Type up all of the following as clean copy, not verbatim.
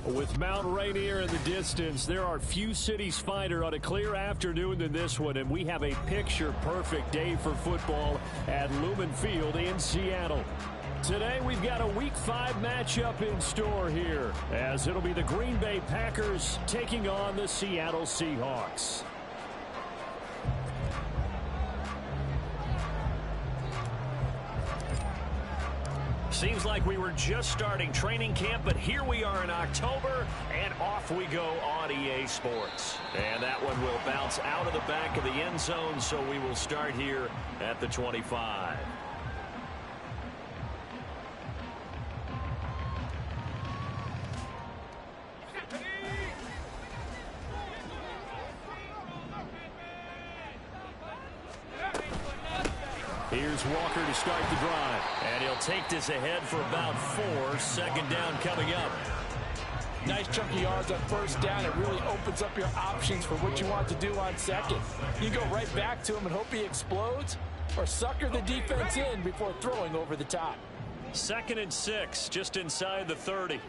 With Mount Rainier in the distance, there are few cities finer on a clear afternoon than this one, and we have a picture-perfect day for football at Lumen Field in Seattle. Today, we've got a Week 5 matchup in store here, as it'll be the Green Bay Packers taking on the Seattle Seahawks. Seems like we were just starting training camp, but here we are in October, and off we go on EA Sports. And that one will bounce out of the back of the end zone, so we will start here at the 25. Here's Walker to start the drive. And he'll take this ahead for about 4. Second down coming up. Nice chunky yards on first down. It really opens up your options for what you want to do on second. You go right back to him and hope he explodes, or sucker the defense in before throwing over the top. 2nd and 6, just inside the 30.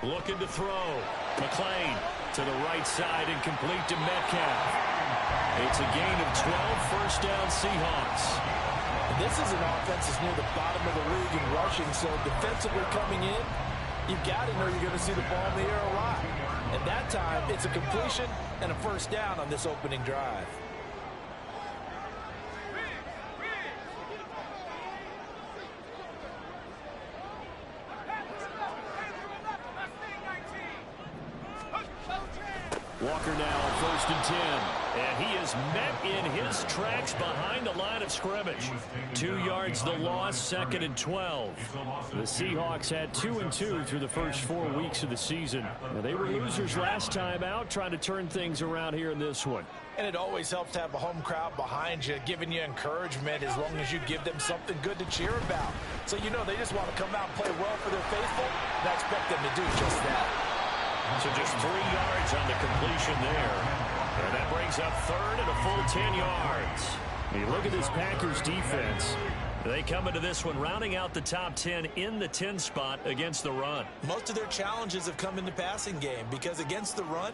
Looking to throw. McLean to the right side and complete to Metcalf. It's a gain of 12, first down Seahawks. And this is an offense that's near the bottom of the league in rushing, so defensively coming in, you've got to know you're going to see the ball in the air a lot. And that time, it's a completion and a first down on this opening drive. Walker now on 1st and 10. And he is met in his tracks behind the line of scrimmage. 2 yards the loss, 2nd and 12. The Seahawks had 2 and 2 through the first 4 weeks of the season. They were losers last time out, trying to turn things around here in this one. And it always helps to have a home crowd behind you, giving you encouragement as long as you give them something good to cheer about. So you know they just want to come out and play well for their faithful, and I expect them to do just that. So just 3 yards on the completion there. And that brings up 3rd and a full 10 yards. You look at this Packers defense. They come into this one rounding out the top 10 in the 10 spot against the run. Most of their challenges have come in the passing game because against the run,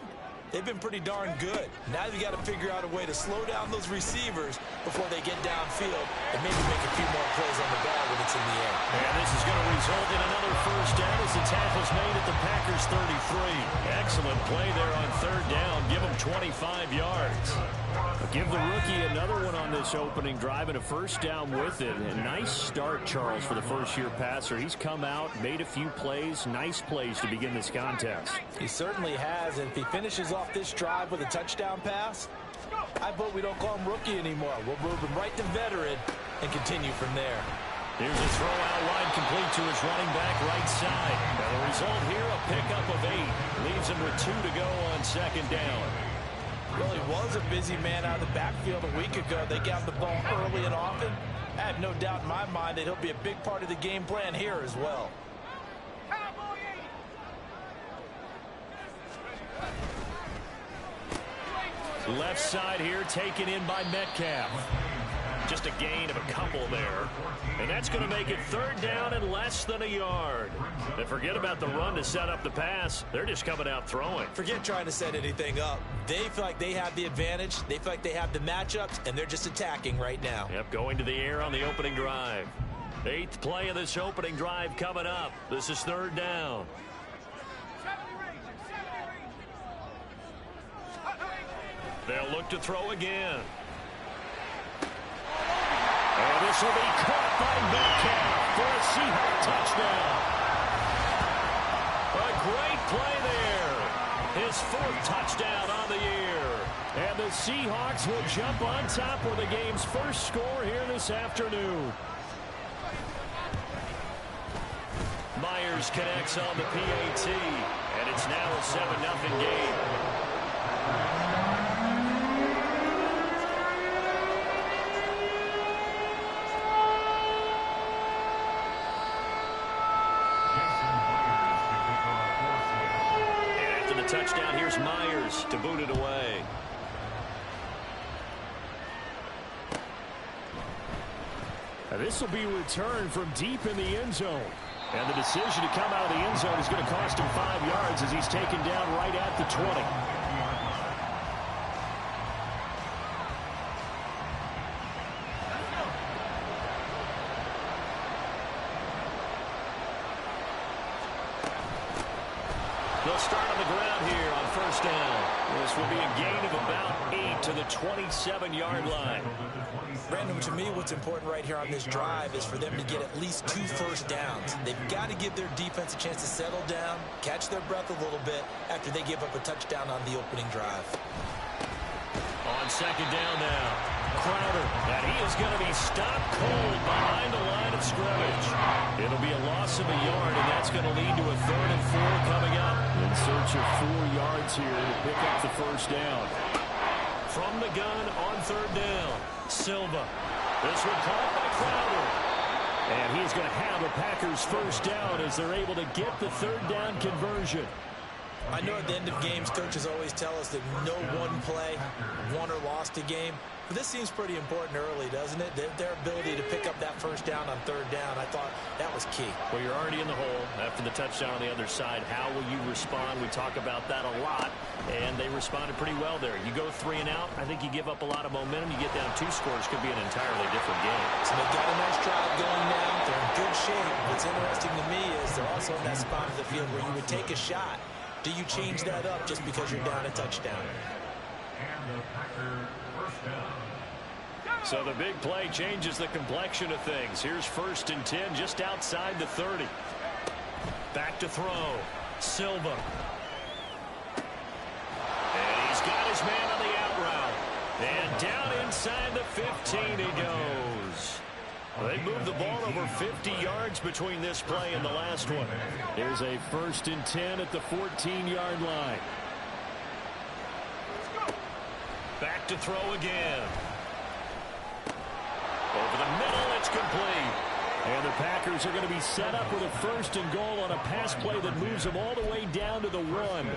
they've been pretty darn good. Now you got to figure out a way to slow down those receivers before they get downfield and maybe make a few more plays on the ball when it's in the air. And this is going to result in another first down as the tackle's made at the Packers 33. Excellent play there on 3rd down. Give them 25 yards. Give the rookie another one on this opening drive and a first down with it. A nice start, Charles, for the first-year passer. He's come out, made a few plays, nice plays to begin this contest. He certainly has, and if he finishes off this drive with a touchdown pass, I vote we don't call him rookie anymore. We'll move him right to veteran and continue from there. Here's a throw out wide, complete to his running back right side. And the result here, a pickup of 8. Leaves him with 2 to go on 2nd down. Well, he was a busy man out of the backfield a week ago. They got the ball early and often. I have no doubt in my mind that he'll be a big part of the game plan here as well. Left side here taken in by Metcalf. Just a gain of a couple there. And that's going to make it 3rd down and less than a yard. And forget about the run to set up the pass. They're just coming out throwing. Forget trying to set anything up. They feel like they have the advantage. They feel like they have the matchups, and they're just attacking right now. Yep, going to the air on the opening drive. 8th play of this opening drive coming up. This is 3rd down. They'll look to throw again. And this will be caught by Metcalf for a Seahawk touchdown. A great play there. His 4th touchdown on the year. And the Seahawks will jump on top with the game's first score here this afternoon. Myers connects on the PAT, and it's now a 7-0 game. Touchdown, here's Myers to boot it away. This will be returned from deep in the end zone. And the decision to come out of the end zone is going to cost him 5 yards as he's taken down right at the 20. They'll start on the ground here on first down. This will be a gain of about 8 to the 27-yard line. Brandon, to me, what's important right here on this drive is for them to get at least 2 first downs. They've got to give their defense a chance to settle down, catch their breath a little bit after they give up a touchdown on the opening drive. On second down now, Crowder, and he is going to be stopped cold behind the line of scrimmage. It'll be a loss of a yard, and that's going to lead to a 3rd and 4 coming up. In search of 4 yards here to pick up the first down. From the gun on 3rd down, Silva. This one caught by Crowder. And he's going to have a Packers first down as they're able to get the 3rd down conversion. I know at the end of games, coaches always tell us that no one play won or lost a game. But this seems pretty important early, doesn't it? Their ability to pick up that first down on 3rd down, I thought that was key. Well, you're already in the hole after the touchdown on the other side. How will you respond? We talk about that a lot, and they responded pretty well there. You go 3 and out, I think you give up a lot of momentum. You get down 2 scores, could be an entirely different game. So they've got a nice drive going now. They're in good shape. What's interesting to me is they're also in that spot of the field where you would take a shot. Do you change that up just because you're down a touchdown? So the big play changes the complexion of things. Here's 1st and 10 just outside the 30. Back to throw. Silva. And he's got his man on the out route. And down inside the 15 he goes. They moved the ball over 50 yards between this play and the last one. There's a 1st and 10 at the 14-yard line. Back to throw again. Over the middle, it's complete. And the Packers are going to be set up with a 1st and goal on a pass play that moves them all the way down to the 1.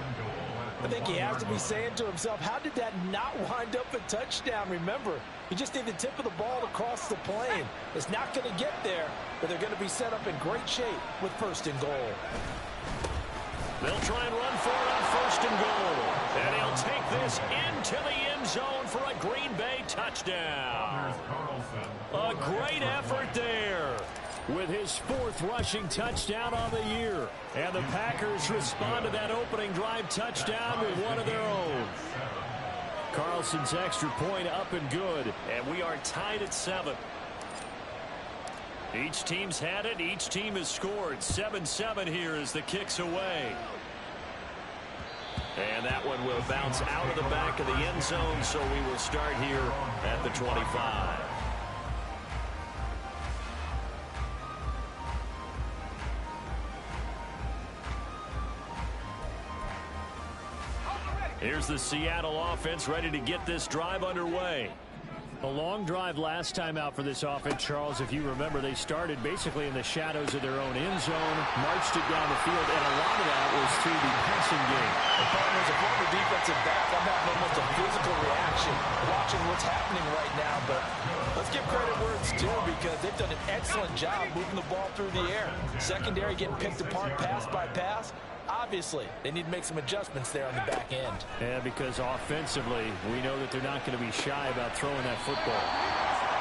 I think he has to be saying to himself, how did that not wind up a touchdown? Remember, he just need the tip of the ball to cross the plane. It's not going to get there, but they're going to be set up in great shape with 1st and goal. They'll try and run for it on 1st and goal. And he'll take this into the end zone for a Green Bay touchdown. A great effort there with his 4th rushing touchdown on the year. And the Packers respond to that opening drive touchdown with one of their own. Carlson's extra point up and good. And we are tied at 7. Each team's had it. Each team has scored. 7-7 here as the kick's away. And that one will bounce out of the back of the end zone, so we will start here at the 25. Here's the Seattle offense ready to get this drive underway. A long drive last time out for this offense, Charles. If you remember, they started basically in the shadows of their own end zone, marched it down the field, and a lot of that was through the passing game. The problem is a former defensive back. I'm having almost a physical reaction watching what's happening right now, but let's give credit where it's due because they've done an excellent job moving the ball through the air. Secondary getting picked apart pass by pass. Obviously, they need to make some adjustments there on the back end. Yeah, because offensively, we know that they're not going to be shy about throwing that football.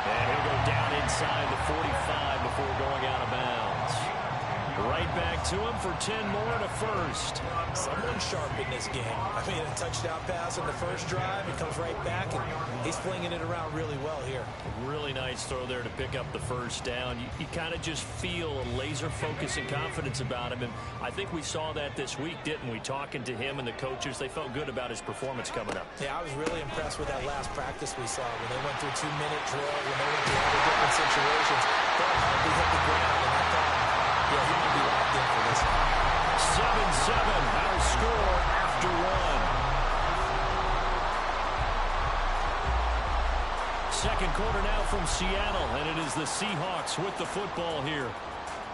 And he'll go down inside the 45 before going out of bounds. Right back to him for 10 more and a 1st. Someone sharp in this game. I mean, a touchdown pass on the 1st drive. It comes right back, and he's flinging it around really well here. Really nice throw there to pick up the 1st down. You kind of just feel a laser focus and confidence about him, and I think we saw that this week, didn't we? Talking to him and the coaches, they felt good about his performance coming up. Yeah, I was really impressed with that last practice we saw when they went through 2-minute drill, when they went through all the different situations. Ball hardly hit the ground, and I thought, yeah, he might be locked in for this. 7-7, our score after 1. Second quarter now from Seattle, and it is the Seahawks with the football here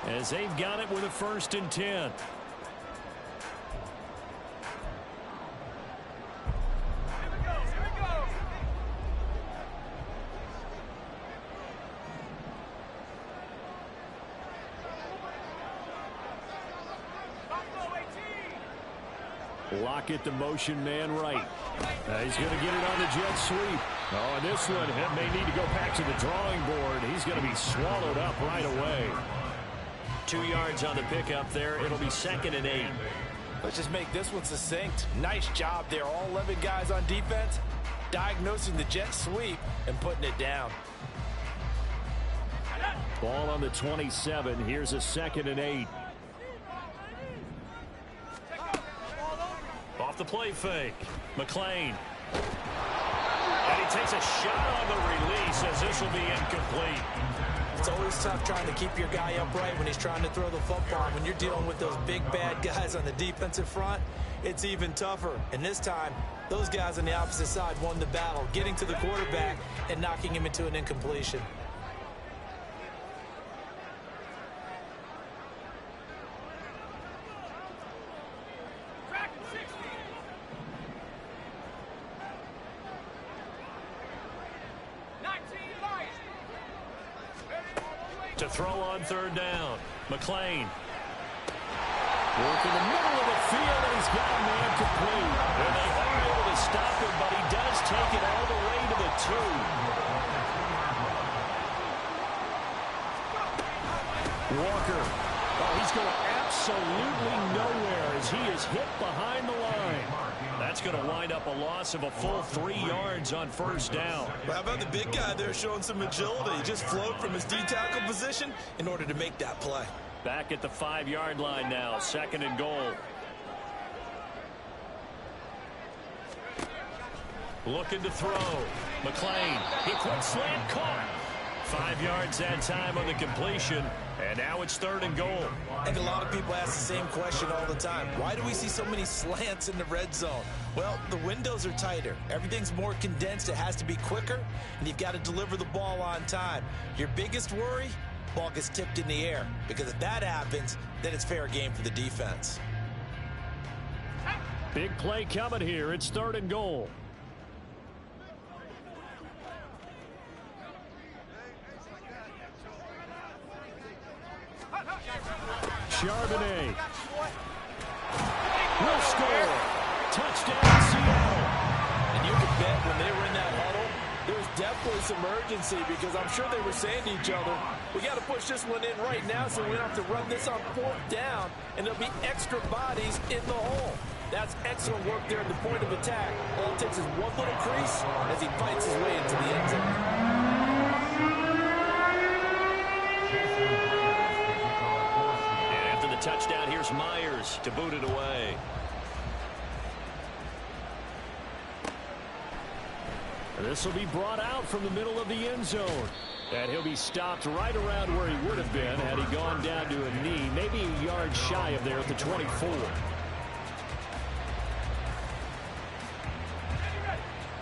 as they've got it with a 1st and 10. Lockett, the motion man right. He's going to get it on the jet sweep. Oh, and this one may need to go back to the drawing board. He's going to be swallowed up right away. 2 yards on the pickup there. It'll be 2nd and 8. Let's just make this one succinct. Nice job there. All 11 guys on defense diagnosing the jet sweep and putting it down. Ball on the 27. Here's a 2nd and 8. Off the play fake. McLean. And he takes a shot on the release as this will be incomplete. It's always tough trying to keep your guy upright when he's trying to throw the football. When you're dealing with those big, bad guys on the defensive front, it's even tougher. And this time, those guys on the opposite side won the battle, getting to the quarterback and knocking him into an incompletion. To throw on 3rd down. McLean. Work in the middle of the field, and he's got a man complete. And they are able to stop him, but he does take it all the way to the 2. Walker. Oh, he's going absolutely nowhere as he is hit behind the line. That's going to wind up a loss of a full 3 yards on 1st down. Well, how about the big guy there showing some agility? He just flowed from his D-tackle position in order to make that play. Back at the 5-yard line now, 2nd and goal. Looking to throw. McLean. He quick slant caught. 5 yards that time on the completion. And now it's 3rd and goal. I think a lot of people ask the same question all the time. Why do we see so many slants in the red zone? Well, the windows are tighter. Everything's more condensed. It has to be quicker, and you've got to deliver the ball on time. Your biggest worry? Ball gets tipped in the air, because if that happens, then it's fair game for the defense. Big play coming here. It's 3rd and goal. Charbonnet will score. Touchdown, Seattle. And you can bet when they were in that huddle, there was definitely some urgency because I'm sure they were saying to each other, we got to push this one in right now so we don't have to run this on 4th down, and there'll be extra bodies in the hole. That's excellent work there at the point of attack. All it takes is one little crease as he fights his way into the end zone. Touchdown. Here's Myers to boot it away. This will be brought out from the middle of the end zone. And he'll be stopped right around where he would have been had he gone down to a knee, maybe a yard shy of there at the 24.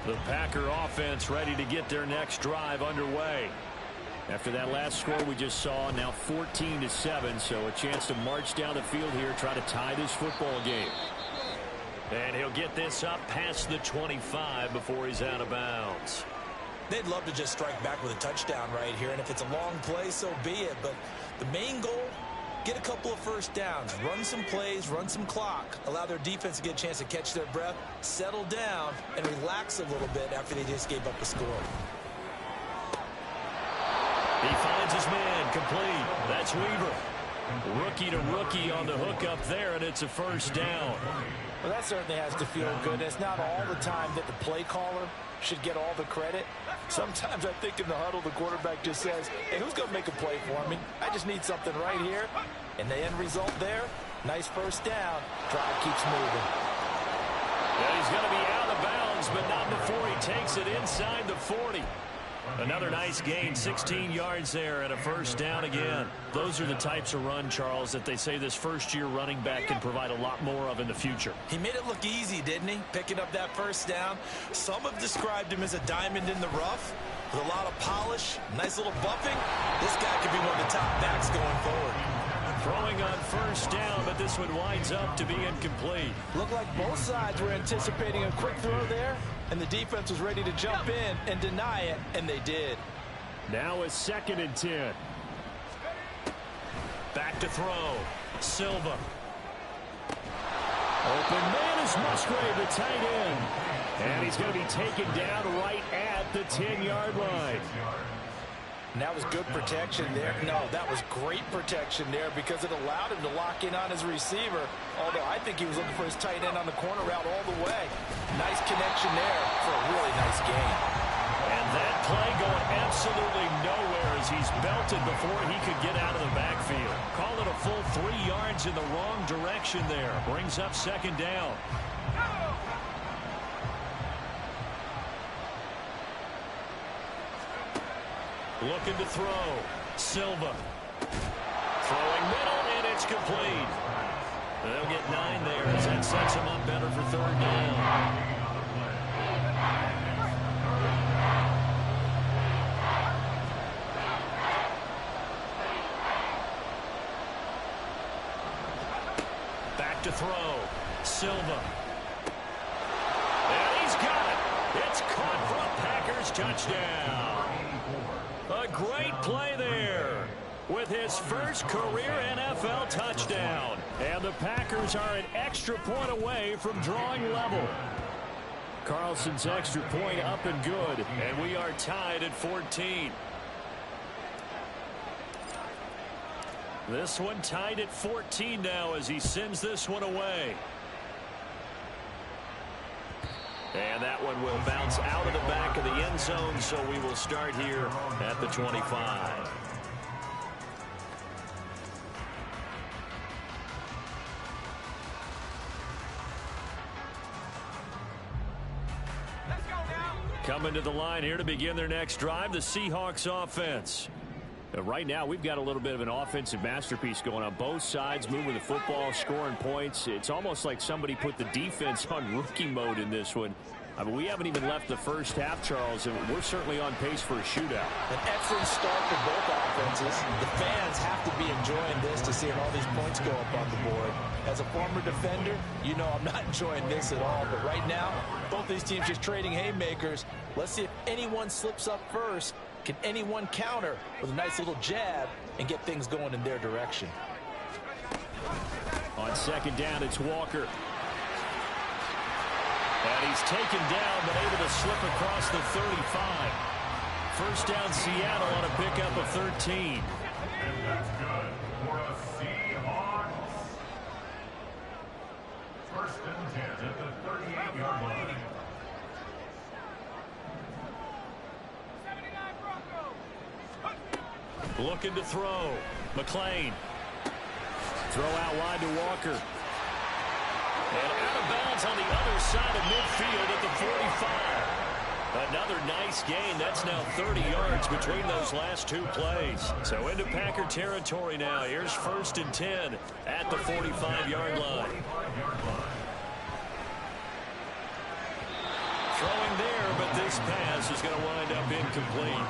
The Packer offense ready to get their next drive underway. After that last score we just saw, now 14-7, so a chance to march down the field here, try to tie this football game. And he'll get this up past the 25 before he's out of bounds. They'd love to just strike back with a touchdown right here, and if it's a long play, so be it. But the main goal, get a couple of 1st downs, run some plays, run some clock, allow their defense to get a chance to catch their breath, settle down, and relax a little bit after they just gave up a score. He finds his man complete. That's Weaver. Rookie to rookie on the hookup there, and it's a 1st down. Well, that certainly has to feel good. It's not all the time that the play caller should get all the credit. Sometimes I think in the huddle, the quarterback just says, hey, who's going to make a play for me? I just need something right here. And the end result there, nice 1st down. Drive keeps moving. Yeah, he's going to be out of bounds, but not before he takes it inside the 40. Another nice gain, 16 yards there and a 1st down again. Those are the types of run, Charles, that they say this first-year running back can provide a lot more of in the future. He made it look easy, didn't he? Picking up that 1st down. Some have described him as a diamond in the rough with a lot of polish, nice little bumping. This guy could be one of the top backs going forward. Throwing on 1st down, but this one winds up to be incomplete. Looked like both sides were anticipating a quick throw there, and the defense was ready to jump in and deny it, and they did. Now a 2nd and 10. Back to throw. Silva. Open man is Musgrave, the tight end. And he's going to be taken down right at the 10-yard line. And that was good protection there. No, that was great protection there because it allowed him to lock in on his receiver. Although I think he was looking for his tight end on the corner route all the way. Nice connection there for a really nice game. And that play going absolutely nowhere as he's belted before he could get out of the backfield. Call it a full 3 yards in the wrong direction there. Brings up second down. Looking to throw. Silva. Throwing middle, and it's complete. They'll get 9 there as that sets him up better for third down. Back to throw. Silva. And he's got it. It's caught for a Packers touchdown. A great play there with his first career NFL touchdown. And the Packers are an extra point away from drawing level. Carlson's extra point up and good, and we are tied at 14. This one tied at 14 now as he sends this one away. And that one will bounce out of the back of the end zone, so we will start here at the 25. Coming to the line here to begin their next drive, the Seahawks offense. Right now, we've got a little bit of an offensive masterpiece going on. Both sides moving the football, scoring points. It's almost like somebody put the defense on rookie mode in this one. I mean, we haven't even left the first half, Charles, and we're certainly on pace for a shootout. An excellent start for both offenses. The fans have to be enjoying this to see all these points go up on the board. As a former defender, you know I'm not enjoying this at all. But right now, both these teams just trading haymakers. Let's see if anyone slips up first. Can anyone counter with a nice little jab and get things going in their direction? On second down, it's Walker. And he's taken down, but able to slip across the 35. First down, Seattle on a pickup of 13. And that's good for a Seahawks. First and 10 at the 38-yard line. Looking to throw. McLean. Throw out wide to Walker. And out of bounds on the other side of midfield at the 45. Another nice gain. That's now 30 yards between those last two plays. So into Packer territory now. Here's first and 10 at the 45-yard line. Throwing there, but this pass is going to wind up incomplete.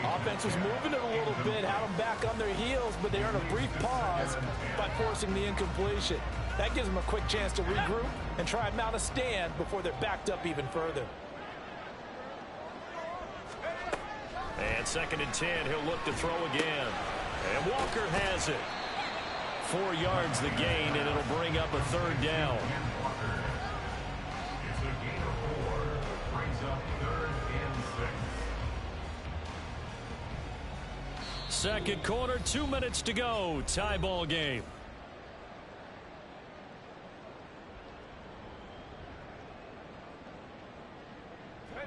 Offense was moving it a little bit, had them back on their heels, but they earned a brief pause by forcing the incompletion. That gives them a quick chance to regroup and try and mount a stand before they're backed up even further. And second and 10, he'll look to throw again. And Walker has it. 4 yards the gain, and it'll bring up a third down. It's a gain of 4. Brings up 3rd and 6. Second quarter, 2 minutes to go. Tie ball game.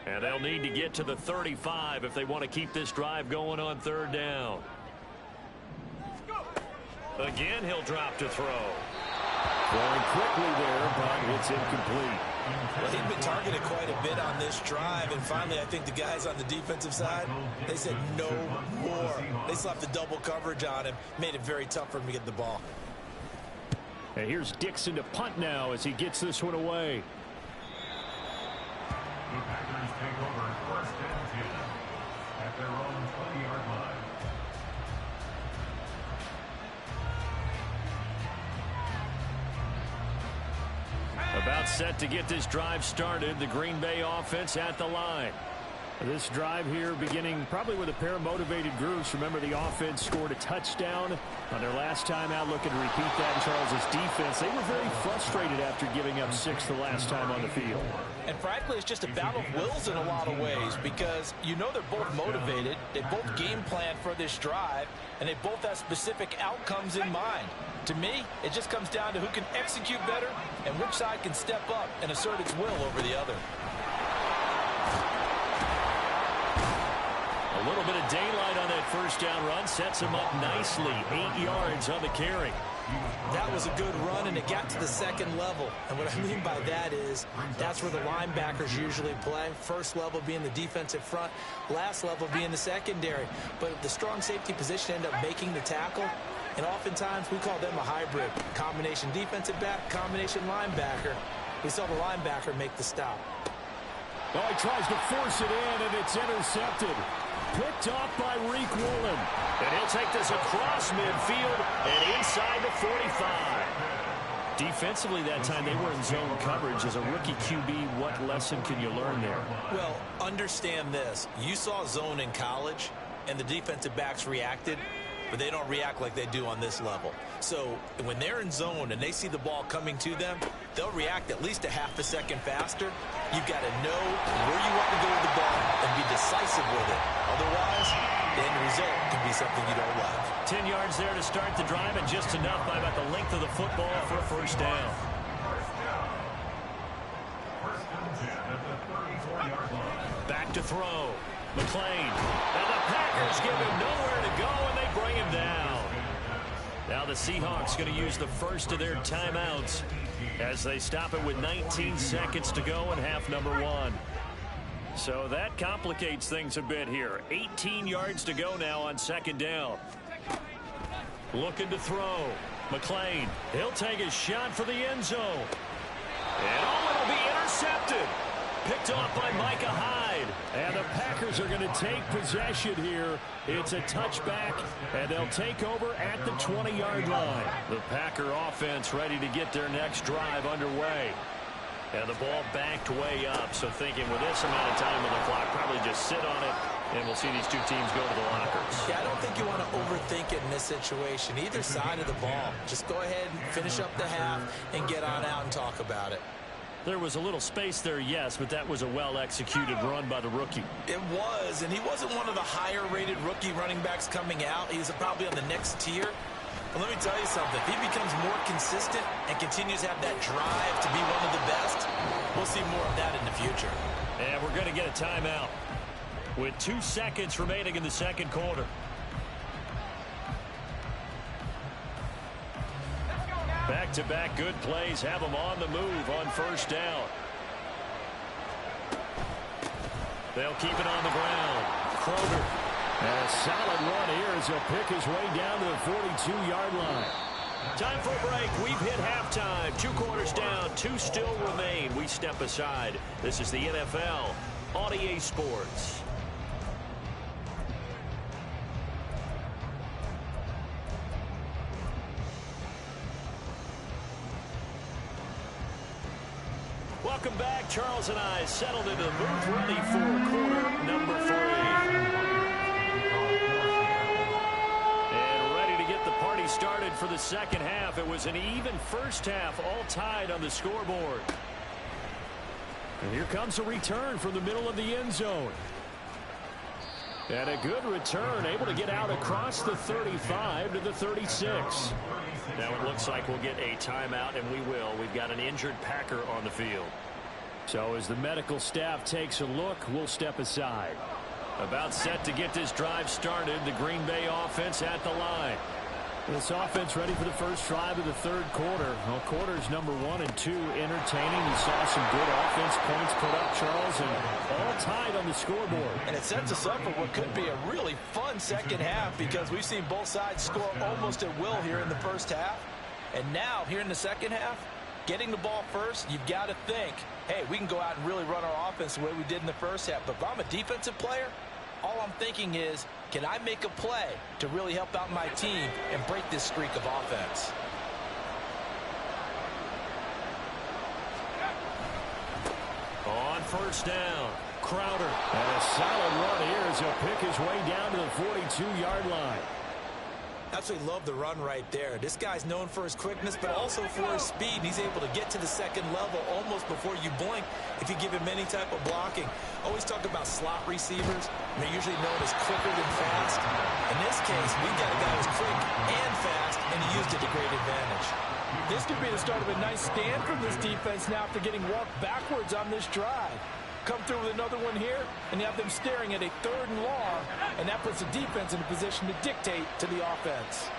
And they'll need to get to the 35 if they want to keep this drive going on third down. Again, he'll drop to throw. Throwing quickly there, but it's incomplete. Well, he'd been targeted quite a bit on this drive, and finally I think the guys on the defensive side, they said no more. They slapped the double coverage on him, made it very tough for him to get the ball. And here's Dixon to punt now as he gets this one away. The Packers take over first and 10 at their own 20-yard line. About set to get this drive started. The Green Bay offense at the line. This drive here beginning probably with a pair of motivated groups. Remember, the offense scored a touchdown on their last time out. Looking to repeat that in Charles' defense. They were very frustrated after giving up 6 the last time on the field. And frankly, it's just a battle of wills in a lot of ways because you know they're both motivated. They both game plan for this drive, and they both have specific outcomes in mind. To me, it just comes down to who can execute better and which side can step up and assert its will over the other. A little bit of daylight on that first down run sets him up nicely. 8 yards on the carry. That was a good run, and it got to the second level. And what I mean by that is that's where the linebackers usually play. First level being the defensive front, last level being the secondary. But the strong safety position ended up making the tackle, and oftentimes we call them a hybrid. Combination defensive back, combination linebacker. We saw the linebacker make the stop. Oh, he tries to force it in, and it's intercepted. Picked off by Reek Woolen. And he'll take this across midfield and inside the 45. Defensively that time, they were in zone coverage. As a rookie QB, what lesson can you learn there? Well, understand this. You saw zone in college, and the defensive backs reacted, but they don't react like they do on this level. So when they're in zone and they see the ball coming to them, they'll react at least a half a second faster. You've got to know where you want to go with the ball and be decisive with it. Otherwise, the end result can be something you don't like. 10 yards there to start the drive, and just enough by about the length of the football for a first down. Back to throw. McClain. And the Packers give him nowhere to go, and they bring him down. Now the Seahawks going to use the first of their timeouts as they stop it with 19 seconds to go in half number 1. So that complicates things a bit here. 18 yards to go now on second down. Looking to throw. McClain. He'll take a shot for the end zone. And oh, it'll be intercepted. Picked off by Micah Hyde. And the Packers are going to take possession here. It's a touchback, and they'll take over at the 20-yard line. The Packer offense ready to get their next drive underway. And the ball backed way up, so thinking with this amount of time on the clock, probably just sit on it, and we'll see these two teams go to the lockers. Yeah, I don't think you want to overthink it in this situation. Either side of the ball. Just go ahead and finish up the half and get on out and talk about it. There was a little space there, yes, but that was a well-executed run by the rookie. It was, and he wasn't one of the higher-rated rookie running backs coming out. He's probably on the next tier. But let me tell you something. If he becomes more consistent and continues to have that drive to be one of the best, we'll see more of that in the future. And we're going to get a timeout with 2 seconds remaining in the second quarter. Back-to-back good plays have them on the move on first down. They'll keep it on the ground. Kroger. And a solid run here as he'll pick his way down to the 42-yard line. Time for a break. We've hit halftime. 2 quarters down. 2 still remain. We step aside. This is the NFL on EA Sports. Welcome back. Charles and I settled into the booth ready for quarter number 3. And ready to get the party started for the second half. It was an even first half, all tied on the scoreboard. And here comes a return from the middle of the end zone. And a good return, able to get out across the 35 to the 36. Now it looks like we'll get a timeout, and we will. We've got an injured Packer on the field. So as the medical staff takes a look, we'll step aside. About set to get this drive started, the Green Bay offense at the line. This offense ready for the first drive of the third quarter. Well, quarters number 1 and 2 entertaining. We saw some good offense points put up, Charles, and all tied on the scoreboard. And it sets us up for what could be a really fun second half because we've seen both sides score almost at will here in the first half. And now, here in the second half, getting the ball first, you've got to think, hey, we can go out and really run our offense the way we did in the first half. But if I'm a defensive player, all I'm thinking is, can I make a play to really help out my team and break this streak of offense? On first down, Crowder. And a solid run here as he'll pick his way down to the 42-yard line. Absolutely love the run right there. This guy's known for his quickness, but also for his speed. He's able to get to the second level almost before you blink if you give him any type of blocking. Always talk about slot receivers. They're usually known as quicker than fast. In this case, we've got a guy who's quick and fast, and he used it to great advantage. This could be the start of a nice stand from this defense now after getting walked backwards on this drive. Come through with another one here, and you have them staring at a 3rd and long, and that puts the defense in a position to dictate to the offense.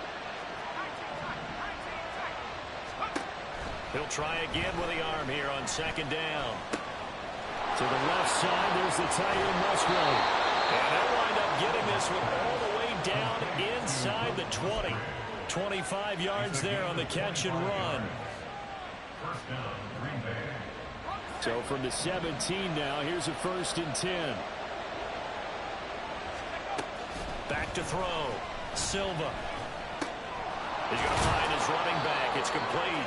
He'll try again with the arm here on 2nd down. To the left side, there's the tight end Musgrave. And they'll wind up getting this one all the way down inside the 20. 25 yards there on the catch and run. First down, Green Bay. So from the 17 now, here's a 1st and 10. Back to throw. Silva. He's going to find his running back. It's complete.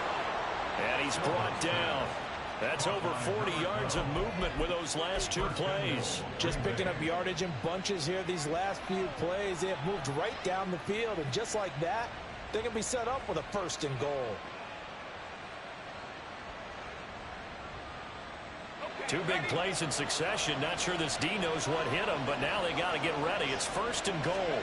And he's brought down. That's over 40 yards of movement with those last 2 plays. Just picking up yardage in bunches here these last few plays. They have moved right down the field, and just like that, they can be set up with a 1st and goal. 2 big plays in succession. Not sure this D knows what hit him, but now they got to get ready. It's 1st and goal.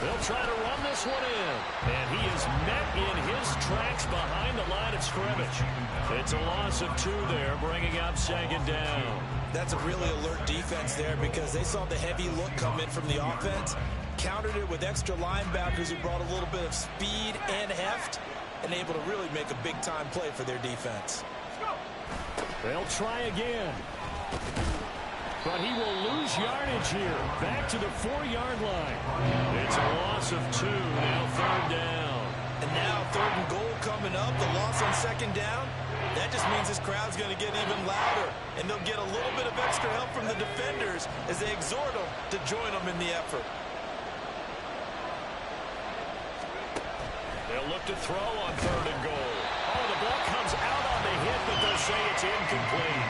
They'll try to run this one in. And he is met in his tracks behind the line of scrimmage. It's a loss of 2 there, bringing up 2nd down. That's a really alert defense there because they saw the heavy look come in from the offense, countered it with extra linebackers who brought a little bit of speed and heft, and able to really make a big-time play for their defense. They'll try again. But he will lose yardage here. Back to the 4-yard line. It's a loss of 2. Now 3rd down. And now 3rd and goal coming up. The loss on 2nd down. That just means this crowd's going to get even louder. And they'll get a little bit of extra help from the defenders as they exhort them to join them in the effort. They'll look to throw on 3rd and goal. Oh, the ball comes out on the hit, but they'll say it's incomplete.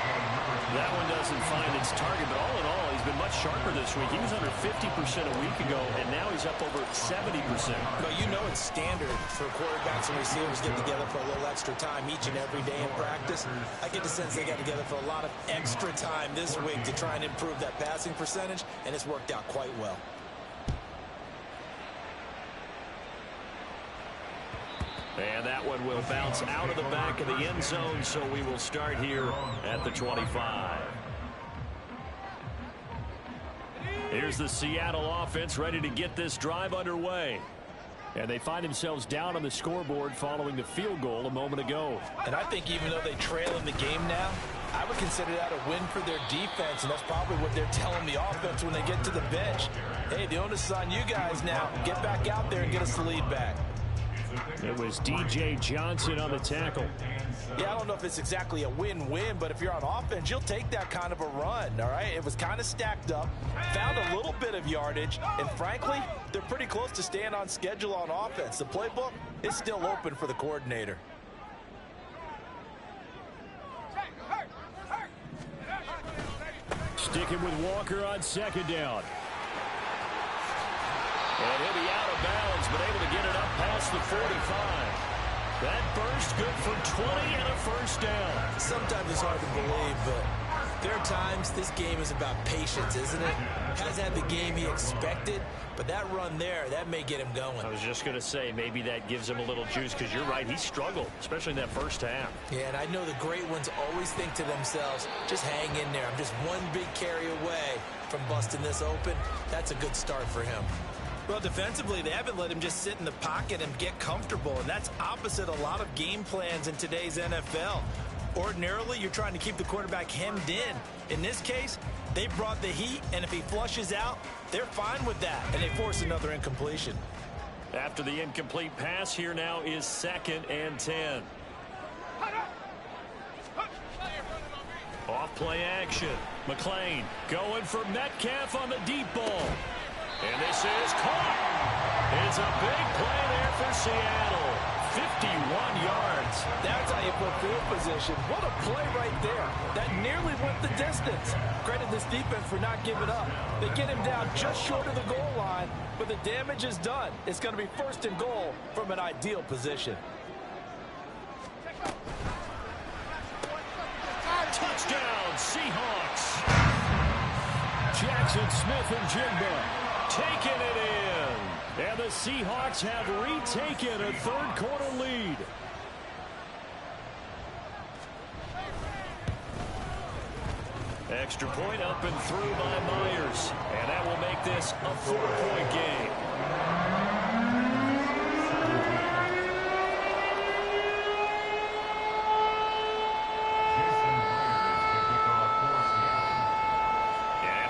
That one doesn't find its target, but all in all, he's been much sharper this week. He was under 50% a week ago, and now he's up over 70%. But you know it's standard for quarterbacks and receivers get together for a little extra time each and every day in practice. I get the sense they got together for a lot of extra time this week to try and improve that passing percentage, and it's worked out quite well. And that one will bounce out of the back of the end zone, so we will start here at the 25. Here's the Seattle offense ready to get this drive underway. And they find themselves down on the scoreboard following the field goal a moment ago. And I think even though they trail in the game now, I would consider that a win for their defense, and that's probably what they're telling the offense when they get to the bench. Hey, the onus is on you guys now. Get back out there and get us the lead back. It was DJ Johnson on the tackle. Yeah, I don't know if it's exactly a win-win, but if you're on offense, you'll take that kind of a run, all right? It was kind of stacked up, found a little bit of yardage, and frankly, they're pretty close to staying on schedule on offense. The playbook is still open for the coordinator. Sticking with Walker on 2nd down. And he'll be out of bounds, but able to get it up past the 45. That burst good for 20 and a 1st down. Sometimes it's hard to believe, but there are times this game is about patience, isn't it? Hasn't had the game he expected, but that run there, that may get him going. I was just going to say, maybe that gives him a little juice, because you're right, he struggled, especially in that 1st half. Yeah, and I know the great ones always think to themselves, just hang in there. I'm just one big carry away from busting this open. That's a good start for him. Well, defensively, they haven't let him just sit in the pocket and get comfortable, and that's opposite a lot of game plans in today's NFL. Ordinarily, you're trying to keep the quarterback hemmed in. In this case, they brought the heat, and if he flushes out, they're fine with that, and they force another incompletion. After the incomplete pass, here now is 2nd and 10. Off play action. McLean going for Metcalf on the deep ball. And this is caught. It's a big play there for Seattle. 51 yards. That's how you put field position. What a play right there. That nearly went the distance. Credit this defense for not giving up. They get him down just short of the goal line, but the damage is done. It's going to be 1st and goal from an ideal position. Touchdown, Seahawks. Jackson Smith and Jigba taking it in. And the Seahawks have retaken a third-quarter lead. Extra point up and through by Myers. And that will make this a 4-point game.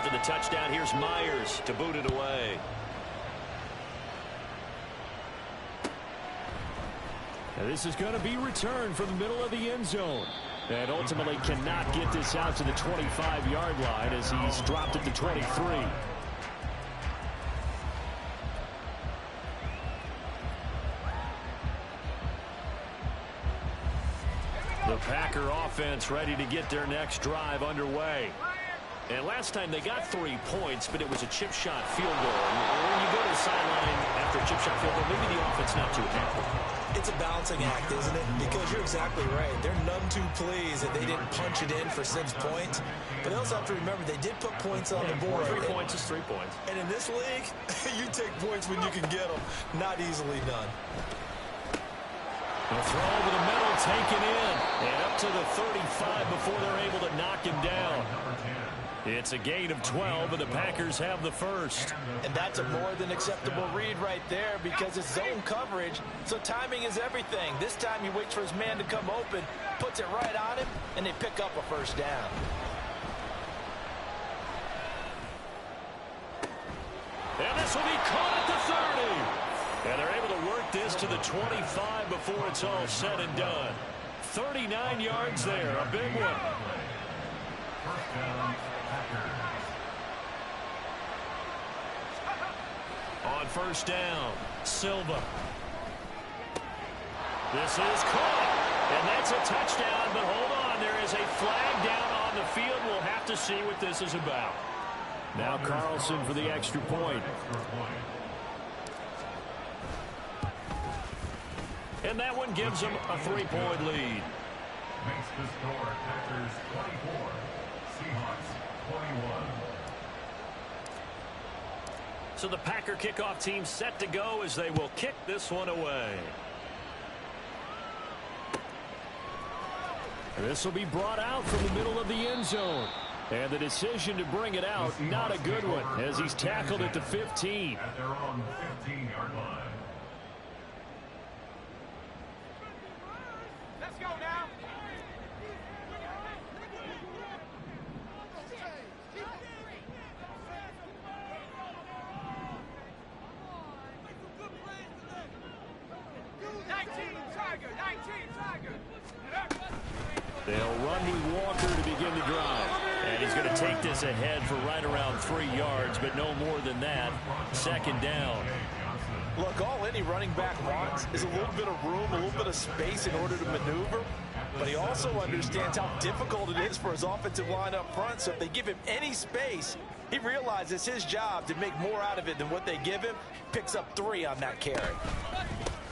The touchdown, here's Myers to boot it away. Now this is going to be returned from the middle of the end zone. And ultimately cannot get this out to the 25-yard line as he's dropped it to 23. The Packer offense ready to get their next drive underway. And last time they got 3 points, but it was a chip shot field goal. And when you go to the sideline after a chip shot field goal, maybe the offense not too happy. It's a balancing act, isn't it? Because you're exactly right. They're none too pleased that they didn't punch it in for 6 points. But they also have to remember they did put points on the board. 3 points is 3 points. And in this league, you take points when you can get them. Not easily done. The throw over the middle, taken in. And up to the 35 before they're able to knock him down. It's a gain of 12, and the Packers have the first. And that's a more than acceptable read right there because it's zone coverage, so timing is everything. This time he waits for his man to come open, puts it right on him, and they pick up a first down. And this will be caught at the 30. And they're able to work this to the 25 before it's all said and done. 39 yards there, a big one. First down, Packers. On first down, Silva. This is caught. And that's a touchdown, but hold on. There is a flag down on the field. We'll have to see what this is about. Now Carlson for the extra point. And that one gives them a 3-point lead. Makes the score Packers 24, Seahawks 21. So the Packer kickoff team set to go as they will kick this one away. This will be brought out from the middle of the end zone. And the decision to bring it out, not a good one, as he's tackled at the 15. At their own 15-yard line. Let's go now. They'll run with Walker to begin the drive. And he's going to take this ahead for right around 3 yards, but no more than that. Second down. Look, all any running back wants is a little bit of room, a little bit of space in order to maneuver. But he also understands how difficult it is for his offensive line up front. So if they give him any space, he realizes his job to make more out of it than what they give him. Picks up 3 on that carry.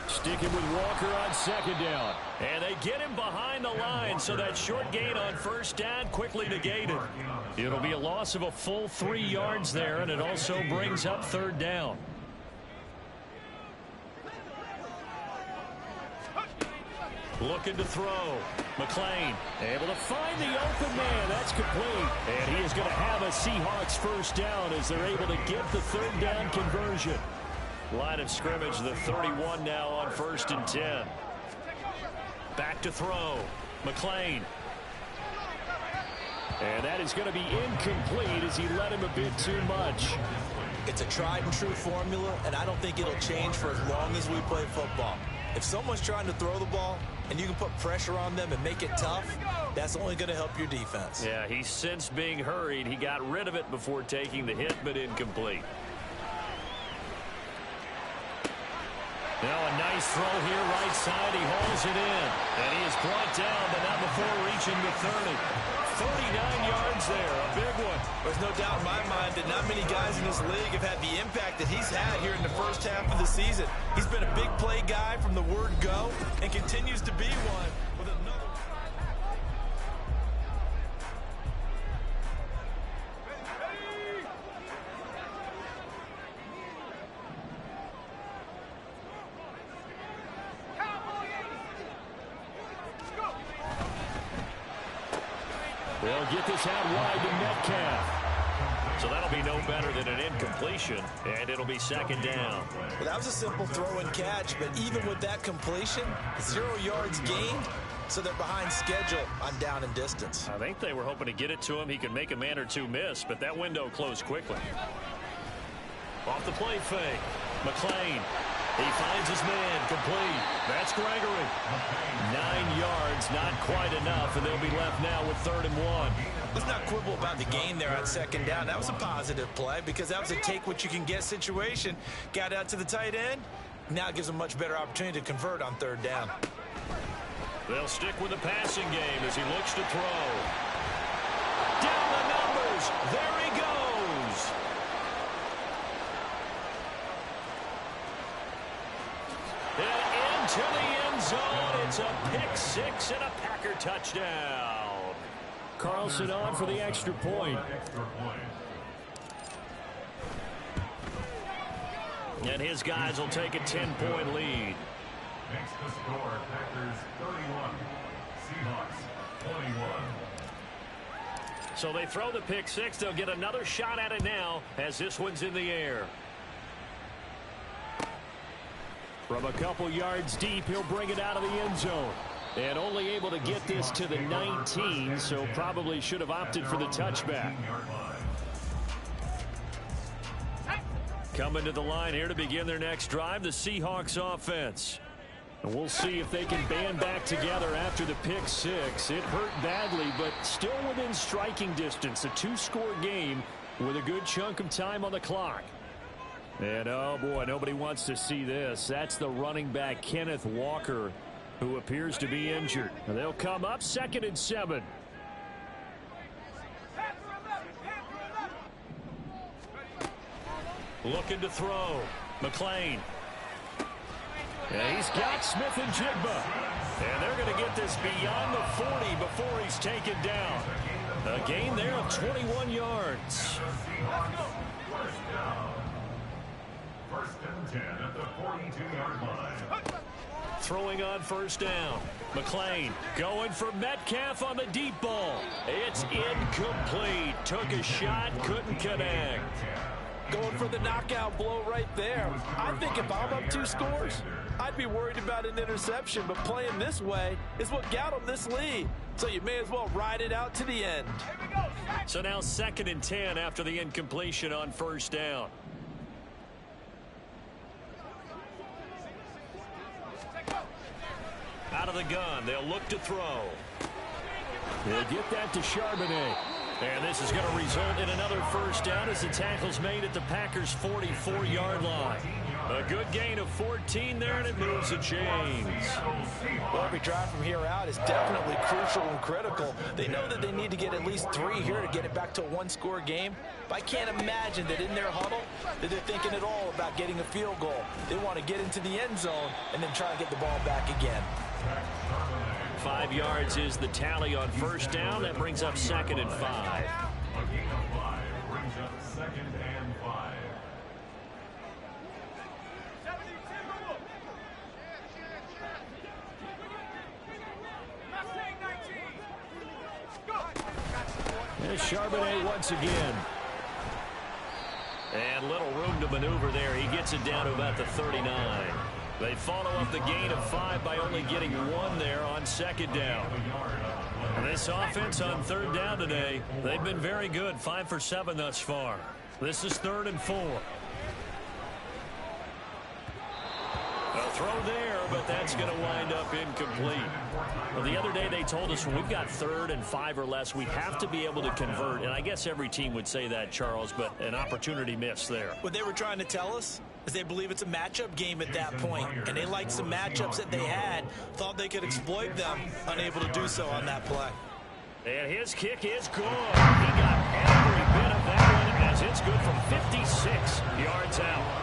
Sticking with Walker on second down. And they get him behind the line, so that short gain on first down quickly negated. It'll be a loss of a full 3 yards there, and it also brings up third down. Looking to throw. McClain able to find the open man. That's complete. And he is going to have a Seahawks first down as they're able to get the third down conversion. Line of scrimmage, the 31 now on 1st and 10. Back to throw. McClain. And that is going to be incomplete as he let him a bit too much. It's a tried and true formula, and I don't think it'll change for as long as we play football. If someone's trying to throw the ball and you can put pressure on them and make it tough, that's only going to help your defense. Yeah, he's since being hurried. He got rid of it before taking the hit, but incomplete. Now a nice throw here, right side. He hauls it in. And he is brought down, but not before reaching the 30. 39 yards there, a big one. There's no doubt in my mind that not many guys in this league have had the impact that he's had here in the first half of the season. He's been a big play guy from the word go and continues to be one with another. They'll get this out wide to Metcalf. So that'll be no better than an incompletion, and it'll be second down. Well, that was a simple throw and catch, but even with that completion, 0 yards gained, so they're behind schedule on down and distance. I think they were hoping to get it to him. He could make a man or two miss, but that window closed quickly. Off the play fake. McLean. He finds his man, complete. That's Gregory. 9 yards, not quite enough, and they'll be left now with 3rd and 1. Let's not quibble about the gain there on second down. That was a positive play because that was a take-what-you-can-get situation. Got out to the tight end. Now it gives them a much better opportunity to convert on 3rd down. They'll stick with the passing game as he looks to throw. Down the numbers. There he goes. And into the end zone. It's a pick six and a Packer touchdown. Carlson on for the extra point. And his guys will take a 10-point lead. Makes the score Packers 31, Seahawks 21. So they throw the pick six. They'll get another shot at it now as this one's in the air. From a couple yards deep, he'll bring it out of the end zone. And only able to get this to the 19, so probably should have opted for the touchback. Coming to the line here to begin their next drive, the Seahawks offense. And we'll see if they can band back together after the pick six. It hurt badly, but still within striking distance. A 2-score game with a good chunk of time on the clock. And, oh, boy, nobody wants to see this. That's the running back, Kenneth Walker, who appears to be injured. And they'll come up 2nd and 7. Looking to throw. McLean. And he's got Smith and Jigba. And they're going to get this beyond the 40 before he's taken down. A gain there of 21 yards. First and 10 at the 42-yard line. Throwing on 1st down. McLean going for Metcalf on the deep ball. It's incomplete. Took a shot, couldn't connect. Going for the knockout blow right there. I think if I'm up 2 scores, I'd be worried about an interception, but playing this way is what got them this lead. So you may as well ride it out to the end. So now 2nd and 10 after the incompletion on 1st down. Out of the gun, they'll look to throw. They'll get that to Charbonnet. And this is going to result in another 1st down as the tackle's made at the Packers' 44-yard line. A good gain of 14 there, and it moves the chains. Well, every drive from here out is definitely crucial and critical. They know that they need to get at least 3 here to get it back to a 1-score game. But I can't imagine that in their huddle that they're thinking at all about getting a field goal. They want to get into the end zone and then try to get the ball back again. 5 yards is the tally on 1st down. That brings up 2nd and 5. A gain of 5 brings up 2nd and 5. There's Charbonnet once again. And little room to maneuver there. He gets it down to about the 39. They follow up the gain of 5 by only getting 1 there on 2nd down. And this offense on 3rd down today, they've been very good. 5 for 7 thus far. This is 3rd and 4. A throw there, but that's going to wind up incomplete. Well, the other day they told us when we've got 3rd and 5 or less, we have to be able to convert. And I guess every team would say that, Charles, but an opportunity missed there. What they were trying to tell us As they believe it's a matchup game at that point, and they like some matchups that they had, thought they could exploit them, unable to do so on that play. And his kick is good. He got every bit of that one as it's good from 56 yards out.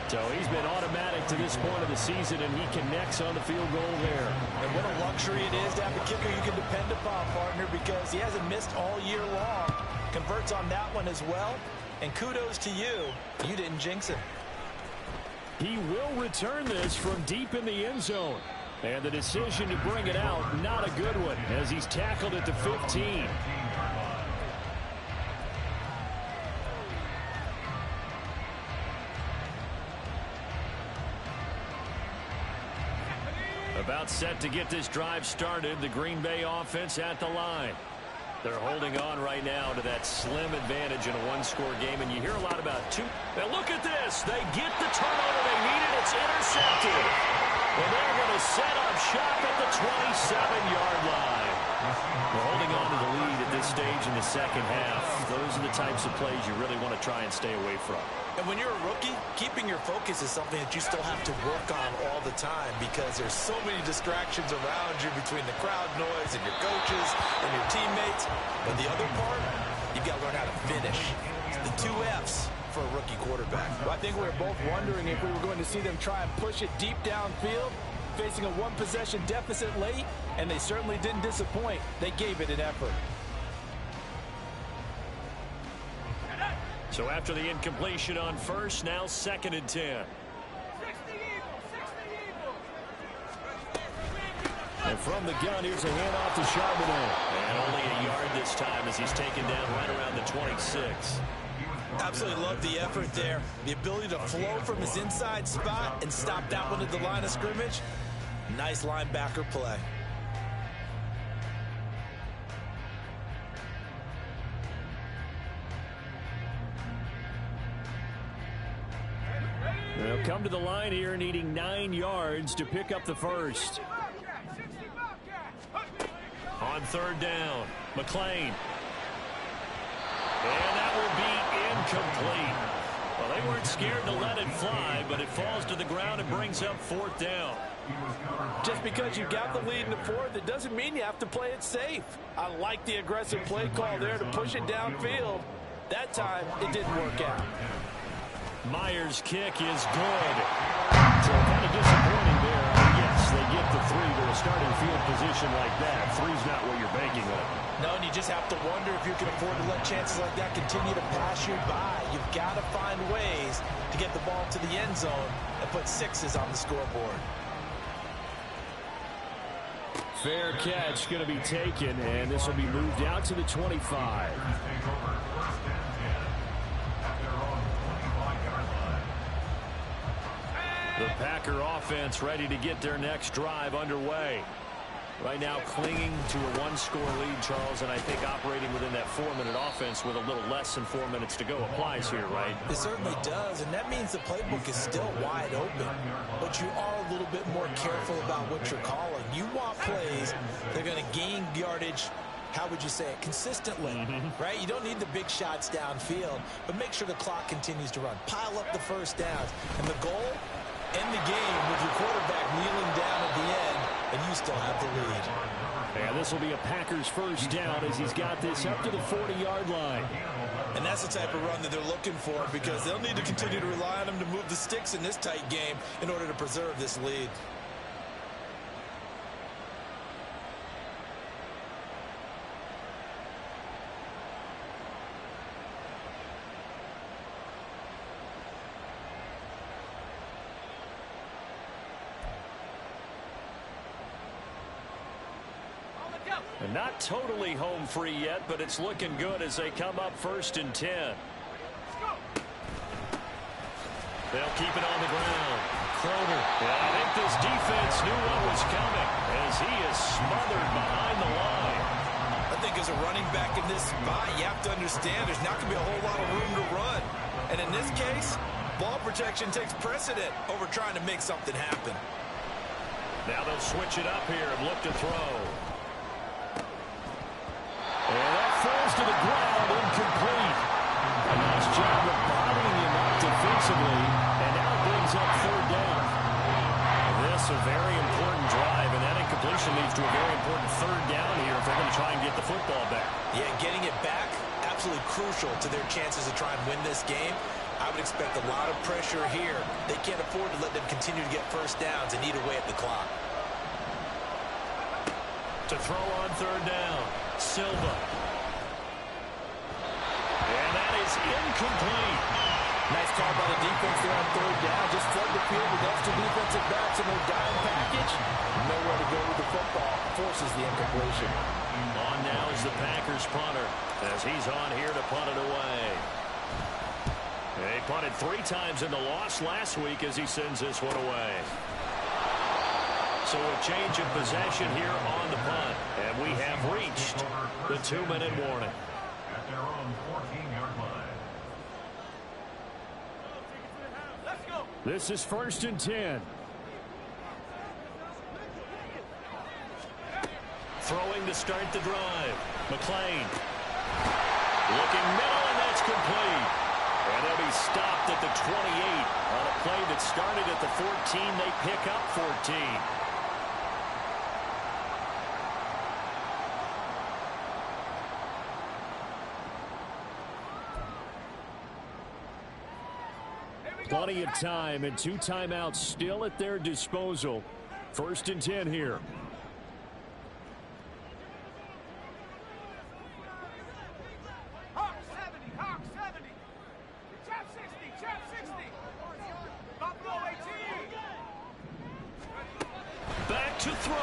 So he's been automatic to this point of the season, and he connects on the field goal there. And what a luxury it is to have a kicker you can depend upon, partner, because he hasn't missed all year long. Converts on that one as well. And kudos to you. You didn't jinx him. He will return this from deep in the end zone. And the decision to bring it out, not a good one, as he's tackled at the 15. About set to get this drive started, the Green Bay offense at the line. They're holding on right now to that slim advantage in a one-score game, and you hear a lot about two. Now look at this. They get the turnover they needed. It's intercepted. And they're going to set up shop at the 27-yard line. We're holding on to the lead at this stage in the second half. Those are the types of plays you really want to try and stay away from. And when you're a rookie, keeping your focus is something that you still have to work on all the time because there's so many distractions around you between the crowd noise and your coaches and your teammates. But the other part, you've got to learn how to finish. It's the 2 F's for a rookie quarterback. Well, I think we were both wondering if we were going to see them try and push it deep downfield, facing a one-possession deficit late, and they certainly didn't disappoint. They gave it an effort. So after the incompletion on first, now 2nd and 10. And from the gun, here's a handoff to Charbonnet. And only a yard this time as he's taken down right around the 26. Absolutely love the effort there. The ability to flow from his inside spot and stop that one at the line of scrimmage. Nice linebacker play. They'll come to the line here needing 9 yards to pick up the first. On 3rd down, McClain. And that will be incomplete. Well, they weren't scared to let it fly, but it falls to the ground and brings up 4th down. Just because you got the lead in the 4th, it doesn't mean you have to play it safe. I like the aggressive play call there to push it downfield. That time, it didn't work out. Myers' kick is good. So kind of disappointing there. Yes, they get the 3 to a starting field position like that. 3's not what you're banking on. No, and you just have to wonder if you can afford to let chances like that continue to pass you by. You've got to find ways to get the ball to the end zone and put 6s on the scoreboard. Fair catch going to be taken, and this will be moved out to the 25. The Packer offense ready to get their next drive underway. Right now clinging to a 1-score lead, Charles, and I think operating within that 4-minute offense with a little less than 4 minutes to go applies here, right? It certainly does, and that means the playbook is still wide open. But you are a little bit more careful about what you're calling. You want plays that are going to gain yardage, how would you say it, consistently, right? You don't need the big shots downfield, but make sure the clock continues to run. Pile up the first downs. And the goal, end the game with your quarterback kneeling down at the end, and you still have the lead. And this will be a Packers first down as he's got this up to the 40-yard line. And that's the type of run that they're looking for because they'll need to continue to rely on him to move the sticks in this tight game in order to preserve this lead. And not totally home free yet, but it's looking good as they come up 1st and 10. They'll keep it on the ground. Kroger. Yeah, I think this defense knew what was coming as he is smothered behind the line. I think as a running back in this spot, you have to understand there's not going to be a whole lot of room to run. And in this case, ball protection takes precedent over trying to make something happen. Now they'll switch it up here and look to throw. And that falls to the ground, incomplete. A nice job of bothering him up defensively, and out up third down. This a very important drive, and that incompletion leads to a very important third down here if they're going to try and get the football back. Yeah, getting it back, absolutely crucial to their chances to try and win this game. I would expect a lot of pressure here. They can't afford to let them continue to get first downs and eat away at the clock. To throw on third down, Silva. And that is incomplete. Nice call by the defense there on third down. Just flood the field with extra defensive backs in their dime package. Nowhere to go with the football. Forces the incompletion. On now is the Packers punter as he's on here to punt it away. They punted 3 times in the loss last week as he sends this one away. So a change of possession here on the punt. And we have reached the 2-minute warning. At their own 14-yard line. This is 1st and 10. Throwing to start the drive. McClain. Looking middle, and that's complete. And they'll be stopped at the 28 on a play that started at the 14. They pick up 14. Plenty of time and 2 timeouts still at their disposal. 1st and 10 here. Back to throw.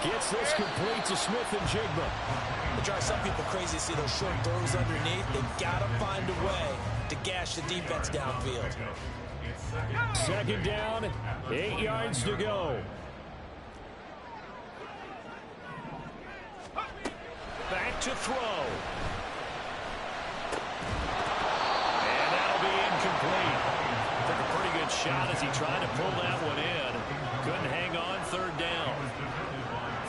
Gets this complete to Smith and Jigba. It drives some people crazy to see those short throws underneath. They've got to find a way to gash the defense downfield. 2nd down, 8 yards to go. Back to throw. And that'll be incomplete. Took a pretty good shot as he tried to pull that one in. Couldn't hang on 3rd down.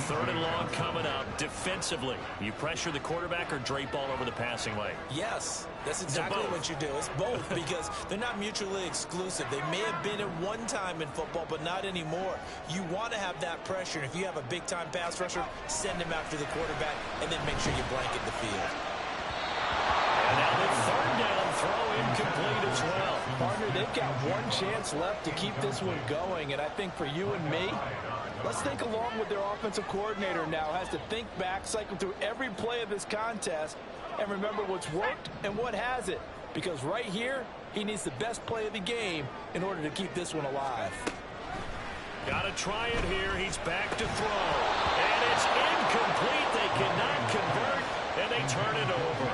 3rd and long coming up. Defensively, you pressure the quarterback or drape all over the passing lane? Yes, that's exactly what you do. It's both because they're not mutually exclusive. They may have been at one time in football, but not anymore. You want to have that pressure. And if you have a big-time pass rusher, send him after the quarterback and then make sure you blanket the field. And now the 3rd down throw incomplete as well. Partner, they've got one chance left to keep this one going, and I think for you and me, let's think along with their offensive coordinator now. Has to think back, cycle through every play of this contest, and remember what's worked and what hasn't. Because right here, he needs the best play of the game in order to keep this one alive. Got to try it here. He's back to throw. And it's incomplete. They cannot convert, and they turn it over.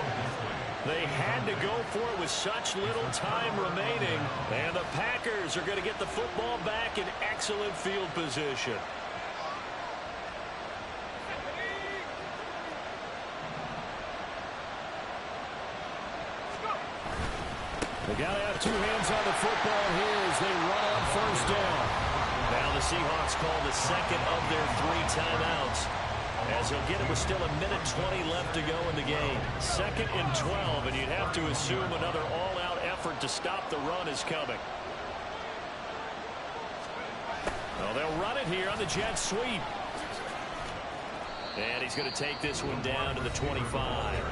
They had to go for it with such little time remaining. And the Packers are going to get the football back in excellent field position. They got to have 2 hands on the football here as they run on 1st down. Now the Seahawks call the 2nd of their 3 timeouts. As he'll get it with still 1:20 left to go in the game. 2nd and 12, and you'd have to assume another all-out effort to stop the run is coming. Well, they'll run it here on the jet sweep. And he's going to take this one down to the 25.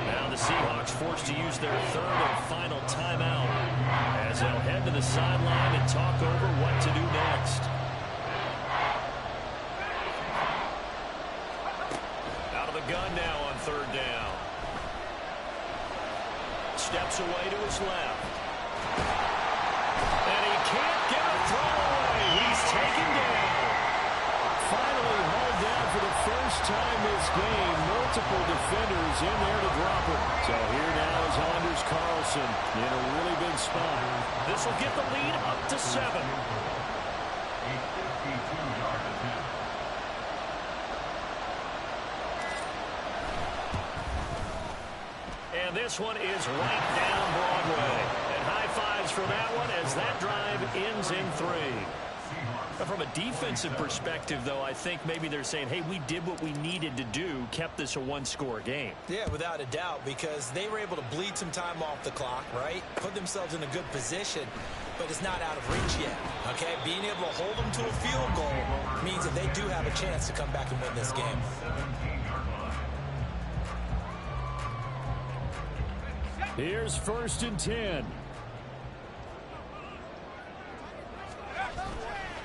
Now the Seahawks forced to use their 3rd and final timeout as they'll head to the sideline and talk over what to do next. Out of the gun now on 3rd down. Steps away to his left. And he can't get a throw away. He's taken down. Finally hauled down for the first time this game. Multiple defenders in there to drop him. So here now is Anders Carlson in a really big spot. This will get the lead up to 7. A 52-yard attempt. And this one is right down Broadway. And high fives for that one as that drive ends in 3. From a defensive perspective, though, I think maybe they're saying, hey, we did what we needed to do, kept this a 1-score game. Yeah, without a doubt, because they were able to bleed some time off the clock, right? Put themselves in a good position. but it's not out of reach yet. Okay, being able to hold them to a field goal means that they do have a chance to come back and win this game. Here's 1st and 10.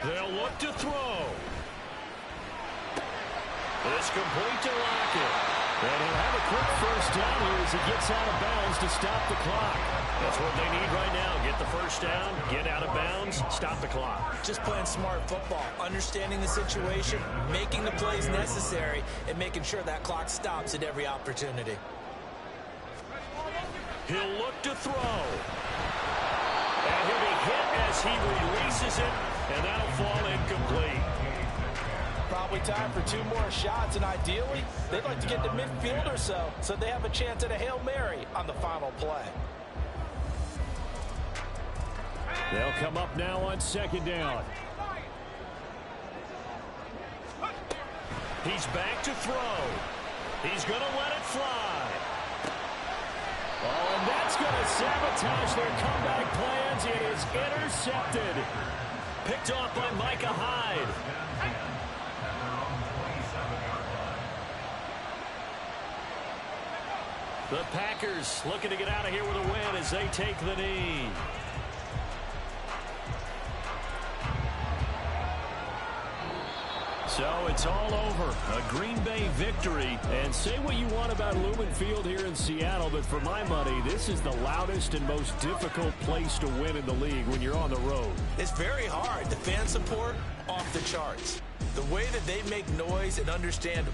They'll look to throw. It's complete to Lockett. And he'll have a quick 1st down here as he gets out of bounds to stop the clock. That's what they need right now. Get the 1st down, get out of bounds, stop the clock. Just playing smart football, understanding the situation, making the plays necessary, and making sure that clock stops at every opportunity. He'll look to throw. And he'll be hit as he releases it, and that'll fall incomplete. Probably time for 2 more shots, and ideally, they'd like to get to midfield or so they have a chance at a Hail Mary on the final play. They'll come up now on 2nd down. He's back to throw. He's going to let it fly. Oh, and that's going to sabotage their comeback plans. It is intercepted. Picked off by Micah Hyde. The Packers looking to get out of here with a win as they take the knee. So it's all over. A Green Bay victory. And say what you want about Lumen Field here in Seattle, but for my money, this is the loudest and most difficult place to win in the league when you're on the road. It's very hard. The fan support, off the charts. The way that they make noise and understand